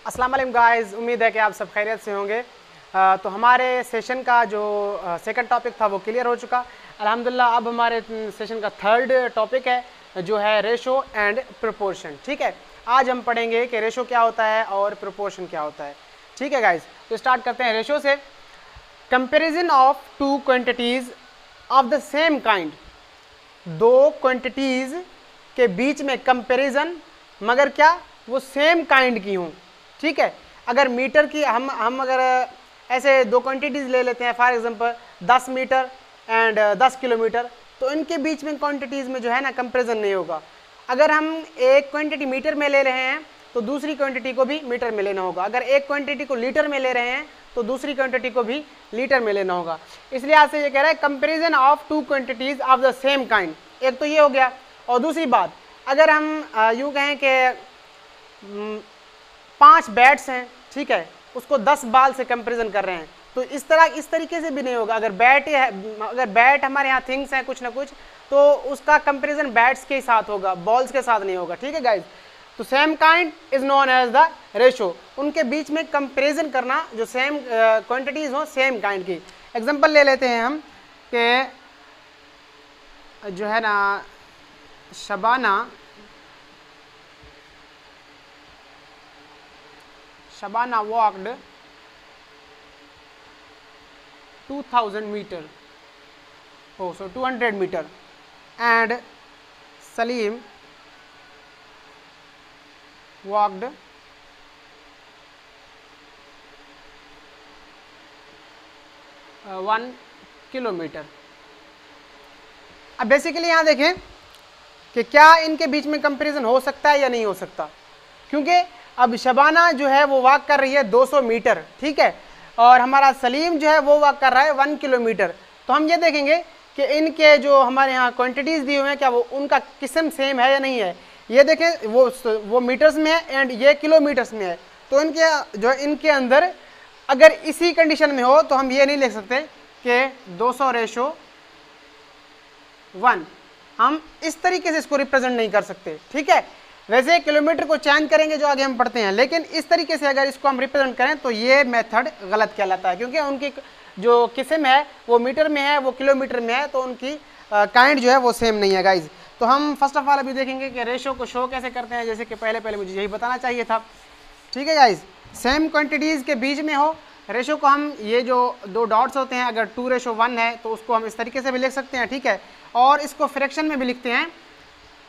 अस्सलाम वालेकुम गाइस, उम्मीद है कि आप सब खैरियत से होंगे। तो हमारे सेशन का जो सेकंड टॉपिक था वो क्लियर हो चुका अल्हम्दुलिल्लाह। अब हमारे सेशन का थर्ड टॉपिक है जो है रेशो एंड प्रोपोर्शन। ठीक है, आज हम पढ़ेंगे कि रेशो क्या होता है और प्रोपोर्शन क्या होता है। ठीक है गाइस, तो स्टार्ट करते हैं रेशो से। Comparison of two quantities of the same kind, दो क्वांटिटीज के बीच में कंपैरिजन, मगर क्या वो सेम काइंड की हों। ठीक है, अगर मीटर की हम अगर ऐसे दो क्वांटिटीज ले लेते हैं, for example 10 metre and 10 kilometre, तो इनके बीच में क्वांटिटीज में जो है ना कंपैरिजन नहीं होगा। अगर हम एक क्वांटिटी मीटर में ले रहे हैं तो दूसरी क्वांटिटी को भी मीटर में लेना होगा। अगर एक क्वांटिटी को लीटर में ले रहे हैं तो दूसरी क्वांटिटी को भी लीटर में लेना होगा। इसलिए आज से ये कह रहा है comparison of two quantities of the same kind. एक तो ये हो गया, और दूसरी बात, अगर हम यूँ कहें कि 5 बैट्स हैं, ठीक है, उसको 10 बाल से कंपैरिजन कर रहे हैं, तो इस तरीके से भी नहीं होगा। अगर बैट हमारे यहाँ थिंग्स हैं कुछ ना कुछ, तो उसका कंपैरिजन बैट्स के साथ होगा, बॉल्स के साथ नहीं होगा। ठीक है गाइज, तो same kind is known as the ratio. उनके बीच में कंपैरिजन करना, जो सेम क्वांटिटीज हो सेम काइंड की। एग्जांपल ले लेते हैं हम कि जो है ना Shabana walked 2000 metre, 200 metre, and Salim walked 1 kilometre. अब बेसिकली यहाँ देखें कि क्या इनके बीच में कंपैरिजन हो सकता है या नहीं हो सकता, क्योंकि अब शबाना जो है वो वॉक कर रही है 200 मीटर, ठीक है, और हमारा सलीम जो है वो वॉक कर रहा है 1 किलोमीटर। तो हम ये देखेंगे कि इनके जो हमारे यहाँ क्वांटिटीज़ दिए हुए हैं, क्या वो उनका किस्म सेम है या नहीं है। ये देखें, वो मीटर्स में है एंड ये किलोमीटर्स में है। तो इनके अंदर अगर इसी कंडीशन में हो तो हम ये नहीं लिख सकते कि 200:1, हम इस तरीके से इसको रिप्रेजेंट नहीं कर सकते। ठीक है, वैसे किलोमीटर को चेंज करेंगे जो आगे हम पढ़ते हैं, लेकिन इस तरीके से अगर इसको हम रिप्रेजेंट करें तो ये मेथड गलत कहलाता है, क्योंकि उनकी जो किस्म है वो मीटर में है, वो किलोमीटर में है, तो उनकी काइंड जो है वो सेम नहीं है गाइज। तो हम फर्स्ट ऑफ ऑल अभी देखेंगे कि रेशो को शो कैसे करते हैं, जैसे कि पहले मुझे यही बताना चाहिए था। ठीक है गाइज, सेम क्वान्टिटीज़ के बीच में हो रेशो को हम, ये जो 2 डॉट्स होते हैं, अगर 2:1 है तो उसको हम इस तरीके से भी लिख सकते हैं। ठीक है, और इसको फ्रैक्शन में भी लिखते हैं,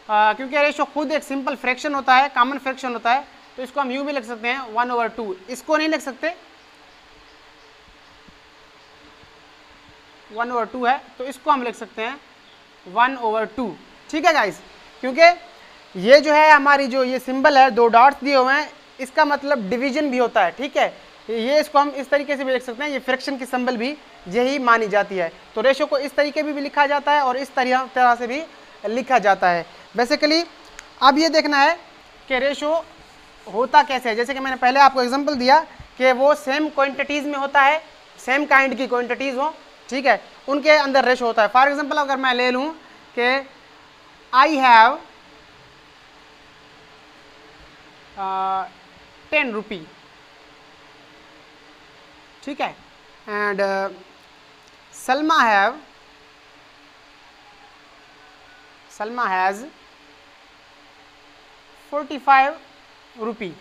क्योंकि रेशो खुद एक सिंपल फ्रैक्शन होता है, कॉमन फ्रैक्शन होता है, तो इसको हम यूँ भी लिख सकते हैं 1/2। इसको नहीं लिख सकते, 1/2 है तो इसको हम लिख सकते हैं 1/2। ठीक है गाइस, क्योंकि ये जो है हमारी जो ये सिंबल है, 2 डॉट्स दिए हुए हैं, इसका मतलब डिवीजन भी होता है। ठीक है, ये इसको हम इस तरीके से भी लिख सकते हैं, ये फ्रैक्शन की सिंबल भी यही मानी जाती है। तो रेशो को इस तरीके भी लिखा जाता है और इस तरह से भी लिखा जाता है बेसिकली। अब ये देखना है कि रेशो होता कैसे है। जैसे कि मैंने पहले आपको एग्जांपल दिया कि वो सेम क्वांटिटीज़ में होता है, सेम काइंड की क्वांटिटीज़ हो, ठीक है, उनके अंदर रेशो होता है। फॉर एग्जांपल अगर मैं ले लूँ कि आई हैव 10 रुपी, ठीक है, एंड सलमा हैज़ 45 रुपी।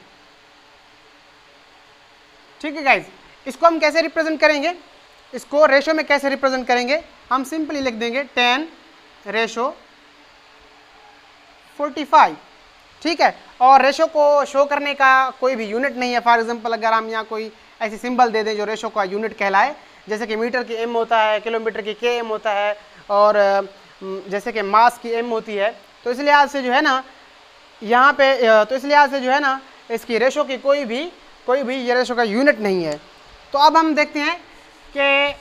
ठीक है गाइज, इसको हम कैसे रिप्रेजेंट करेंगे, इसको रेशो में कैसे रिप्रेजेंट करेंगे, हम सिंपली लिख देंगे 10:45। ठीक है, और रेशो को शो करने का कोई भी यूनिट नहीं है। फॉर एग्जांपल अगर हम यहाँ कोई ऐसी सिंबल दे दें जो रेशो का यूनिट कहलाए, जैसे कि मीटर की M होता है, किलोमीटर की KM होता है, और जैसे कि मास की M होती है, तो इस लिहाज से जो है ना यहाँ पे, तो इस लिहाज से जो है ना इसकी रेशो की कोई भी ये रेशो का यूनिट नहीं है। तो अब हम देखते हैं कि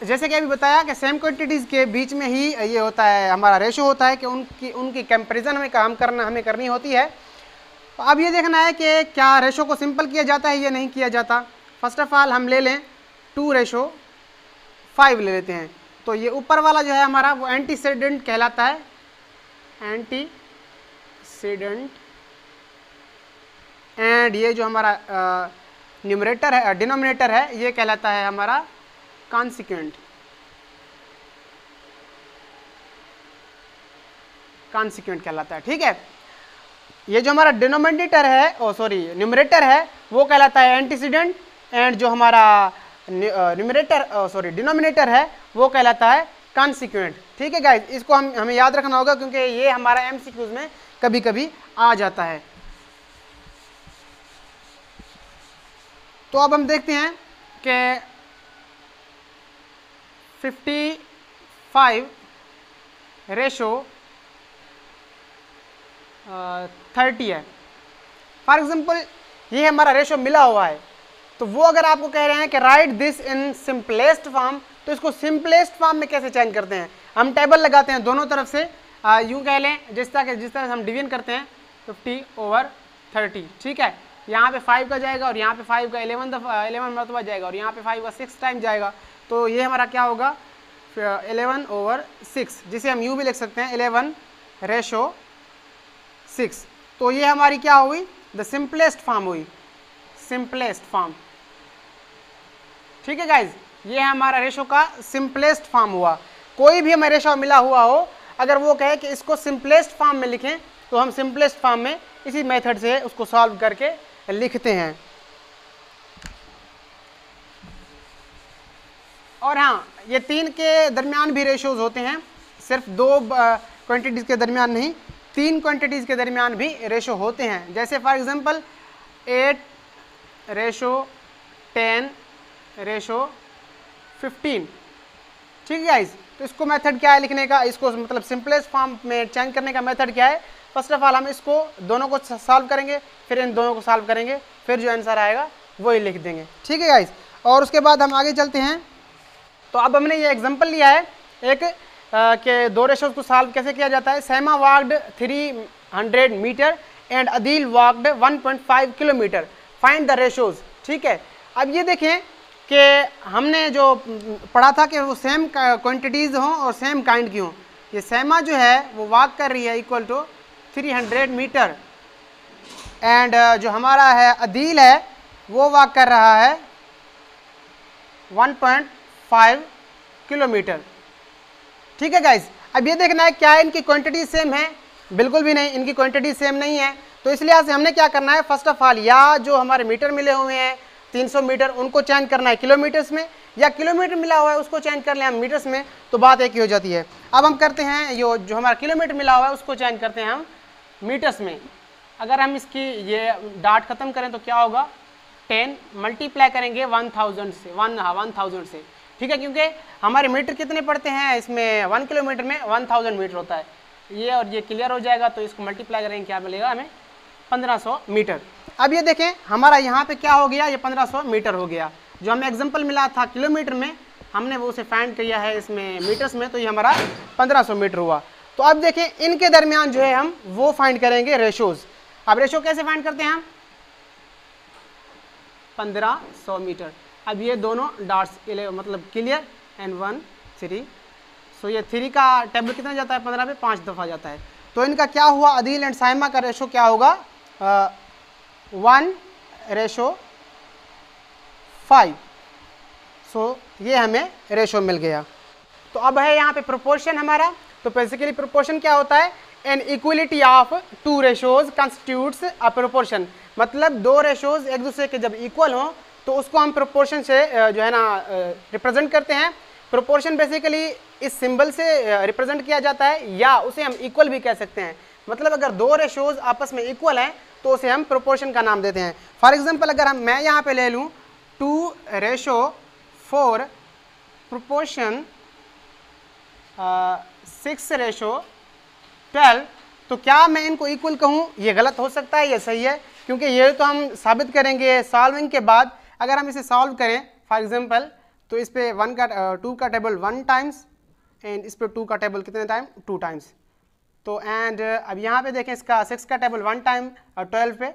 जैसे कि अभी बताया कि सेम क्वांटिटीज़ के बीच में ही ये होता है, हमारा रेशो होता है कि उनकी कंपैरिजन हमें करनी होती है। तो अब ये देखना है कि क्या रेशो को सिंपल किया जाता है या नहीं किया जाता। फर्स्ट ऑफ ऑल हम ले लें 2:5 ले लेते हैं, तो ये ऊपर वाला जो है हमारा वो एंटीसीडेंट कहलाता है, एंड ये जो हमारा न्यूमरेटर है, डिनोमिनेटर है, ये कहलाता है हमारा कॉन्सिक्वेंट, कॉन्सिक्वेंट कहलाता है। ठीक है, ये जो हमारा डिनोमिनेटर है, न्यूमरेटर है, वो कहलाता है एंटीसीडेंट, एंड जो हमारा डिनोमिनेटर है वो कहलाता है कॉन्सिक्वेंट। ठीक है गाइज, इसको हमें याद रखना होगा क्योंकि ये हमारा एमसीक्यूज में कभी कभी आ जाता है। तो अब हम देखते हैं कि 55 रेशो 30 है। फॉर एग्जांपल ये हमारा रेशो मिला हुआ है, तो वो अगर आपको कह रहे हैं कि right this in simplest form, तो इसको सिंपलेस्ट फॉर्म में कैसे चेंज करते हैं? हम टेबल लगाते हैं दोनों तरफ से, यूँ कह लें जिस तरह से हम डिवीजन करते हैं 50/30। ठीक है, यहाँ पे 5 का जाएगा और यहाँ पे 5 का 11 मरतबा जाएगा और यहाँ पे 5 का 6 टाइम जाएगा, तो ये हमारा क्या होगा 11/6, जिसे हम यूँ भी लिख सकते हैं 11/6। तो ये हमारी क्या हुई? द सिंपलेस्ट फॉर्म हुई, सिंपलेस्ट फॉर्म। ठीक है गाइज, ये हमारा रेशो का सिंपलेस्ट फॉर्म हुआ। कोई भी हमें रेशो मिला हुआ हो, अगर वो कहे कि इसको सिंपलेस्ट फॉर्म में लिखें, तो हम सिंपलेस्ट फॉर्म में इसी मेथड से उसको सॉल्व करके लिखते हैं। और हाँ, ये 3 के दरमियान भी रेशोज होते हैं, सिर्फ 2 क्वांटिटीज़ के दरमियान नहीं, 3 क्वांटिटीज़ के दरमियान भी रेशो होते हैं। जैसे फॉर एग्जांपल 8:10:15। ठीक है गाइज, तो इसको मेथड क्या है लिखने का, इसको मतलब सिंपलेस्ट फॉर्म में चेंज करने का मेथड क्या है? फर्स्ट ऑफ ऑल हम इसको दोनों को सॉल्व करेंगे, फिर इन दोनों को सॉल्व करेंगे, फिर जो आंसर आएगा वही लिख देंगे। ठीक है गाइज, और उसके बाद हम आगे चलते हैं। तो अब हमने ये एग्जांपल लिया है एक के 2 रेशोज को सॉल्व कैसे किया जाता है। Saima walked 300 metre and Adeel walked 1.5 kilometre, find the ratios. ठीक है, अब ये देखें कि हमने जो पढ़ा था कि वो सेम क्वांटिटीज़ हों और सेम काइंड की हों। ये सैमा जो है वो वॉक कर रही है इक्वल टू 300 मीटर, एंड जो हमारा है अदील है वो वॉक कर रहा है 1.5 किलोमीटर। ठीक है गाइज, अब ये देखना है क्या इनकी क्वांटिटी सेम है? बिल्कुल भी नहीं, इनकी क्वांटिटी सेम नहीं है। तो इस लिहाज से हमने क्या करना है, फर्स्ट ऑफ ऑल या जो हमारे मीटर मिले हुए हैं 300 मीटर, उनको चेंज करना है किलोमीटर्स में, या किलोमीटर मिला हुआ है उसको चेंज कर लें हम मीटर्स में, तो बात एक ही हो जाती है। अब हम करते हैं जो हमारा किलोमीटर मिला हुआ है उसको चेंज करते हैं हम मीटर्स में। अगर हम इसकी ये डाट ख़त्म करें तो क्या होगा, 10 मल्टीप्लाई करेंगे 1000 से, 1000 से। ठीक है, क्योंकि हमारे मीटर कितने पड़ते हैं इसमें, 1 किलोमीटर में 1000 मीटर होता है। ये और ये क्लियर हो जाएगा, तो इसको मल्टीप्लाई करेंगे, क्या मिलेगा हमें 1500 मीटर। अब ये देखें हमारा यहाँ पे क्या हो गया, ये 1500 मीटर हो गया। जो हमें एग्जांपल मिला था किलोमीटर में, हमने वो उसे फाइंड किया है इसमें मीटर्स में, तो ये हमारा 1500 मीटर हुआ। तो अब देखें इनके दरमियान जो है हम वो फाइंड करेंगे रेशोज। अब रेशो कैसे फाइंड करते हैं हम, 1500 मीटर। अब ये दोनों डॉट्स मतलब क्लियर, एंड 1 3, सो ये 3 का टेबल कितना जाता है 15 पे 5 दफ़ा जाता है। तो इनका क्या हुआ, अदील एंड साइमा का रेशो क्या होगा 1:5। सो ये हमें रेशो मिल गया। तो अब है यहाँ पे प्रोपोर्शन हमारा। तो बेसिकली प्रोपोर्शन क्या होता है, an equality of 2 ratios constitutes a proportion. मतलब 2 रेशोज एक दूसरे के जब इक्वल हों तो उसको हम प्रोपोर्शन से जो है ना रिप्रेजेंट करते हैं। प्रोपोर्शन बेसिकली इस सिंबल से रिप्रेजेंट किया जाता है, या उसे हम इक्वल भी कह सकते हैं। मतलब अगर 2 रेशोज आपस में इक्वल हैं तो उसे हम प्रोपोर्शन का नाम देते हैं। फॉर एग्जांपल अगर मैं यहाँ पे ले लूँ 2:4 प्रोपोर्शन 6:12, तो क्या मैं इनको इक्वल कहूँ? ये गलत हो सकता है, ये सही है, क्योंकि ये तो हम साबित करेंगे सॉल्विंग के बाद। अगर हम इसे सॉल्व करें फॉर एग्जांपल, तो इस पे 2 का टेबल 1 टाइम्स, एंड इस पे 2 का टेबल कितने टाइम 2 टाइम्स। तो एंड अब यहाँ पे देखें इसका 6 का टेबल 1 टाइम और 12 पे,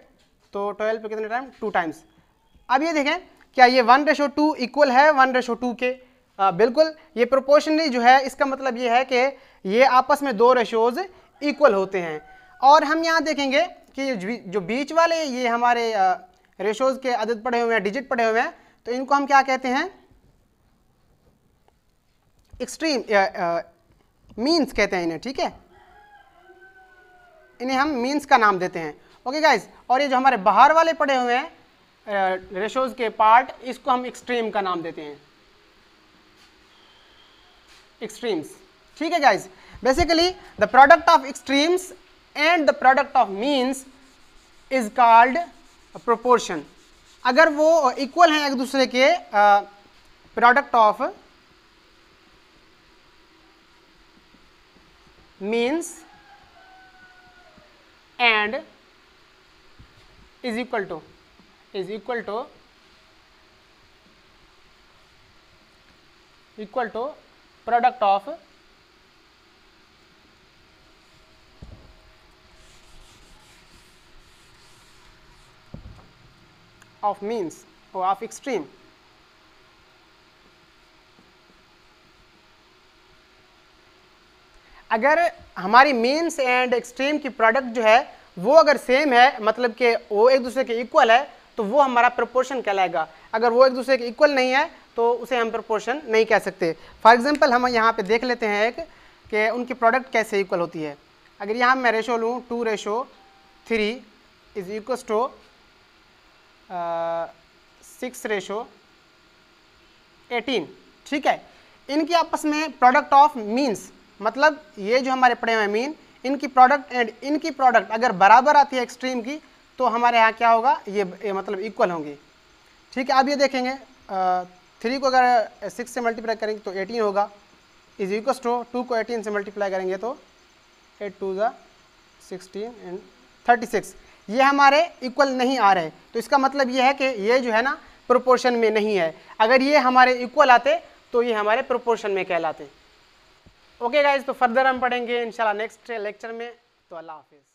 तो 12 पे कितने टाइम 2 टाइम्स। अब ये देखें क्या ये 1:2 इक्वल है 1:2 के? बिल्कुल, ये प्रोपोर्शनली जो है इसका मतलब ये है कि ये आपस में 2 रेशोज इक्वल होते हैं। और हम यहाँ देखेंगे कि जो बीच वाले ये हमारे रेशोज के अदद पड़े हुए हैं, डिजिट पड़े हुए हैं, तो इनको हम क्या कहते हैं, एक्सट्रीम मीन्स कहते हैं इन्हें, ठीक है, इन्हें हम मीन्स का नाम देते हैं। ओके गाइस, और ये जो हमारे बाहर वाले पड़े हुए हैं रेशोज के पार्ट, इसको हम एक्सट्रीम का नाम देते हैं, एक्सट्रीम्स, ठीक है guys. Basically the product of extremes and the product of means is called proportion. अगर वो इक्वल हैं एक दूसरे के, product of means and is equal to product of means और ऑफ एक्सट्रीम। अगर हमारी मीन्स एंड एक्सट्रीम की प्रोडक्ट जो है वो अगर सेम है, मतलब कि वो एक दूसरे के इक्वल है, तो वो हमारा प्रोपोर्शन कहलाएगा। अगर वो एक दूसरे के इक्वल नहीं है तो उसे हम प्रोपोर्शन नहीं कह सकते। फॉर एग्जांपल हम यहाँ पे देख लेते हैं एक कि उनकी प्रोडक्ट कैसे इक्वल होती है। अगर यहाँ मैं रेशो लूँ 2:3 इज इक्वल टू 6:18, ठीक है। इनकी आपस में प्रोडक्ट ऑफ मीन्स, मतलब ये जो हमारे पड़े हुए हैं मीन, इनकी प्रोडक्ट एंड इनकी प्रोडक्ट अगर बराबर आती है एक्सट्रीम की, तो हमारे यहाँ क्या होगा, ये मतलब इक्वल होंगे, ठीक है। अब ये देखेंगे 3 को अगर 6 से मल्टीप्लाई करेंगे तो 18 होगा, इज इक्वल टू 2 को 18 से मल्टीप्लाई करेंगे तो 8 2 16 एंड 36। ये हमारे इक्वल नहीं आ रहे, तो इसका मतलब ये है कि ये जो है ना प्रोपोर्शन में नहीं है। अगर ये हमारे इक्वल आते तो ये हमारे प्रोपोर्शन में कहलाते। ओके गाइज, तो फर्दर हम पढ़ेंगे इंशाल्लाह नेक्स्ट लेक्चर में। तो अल्लाह हाफिज़।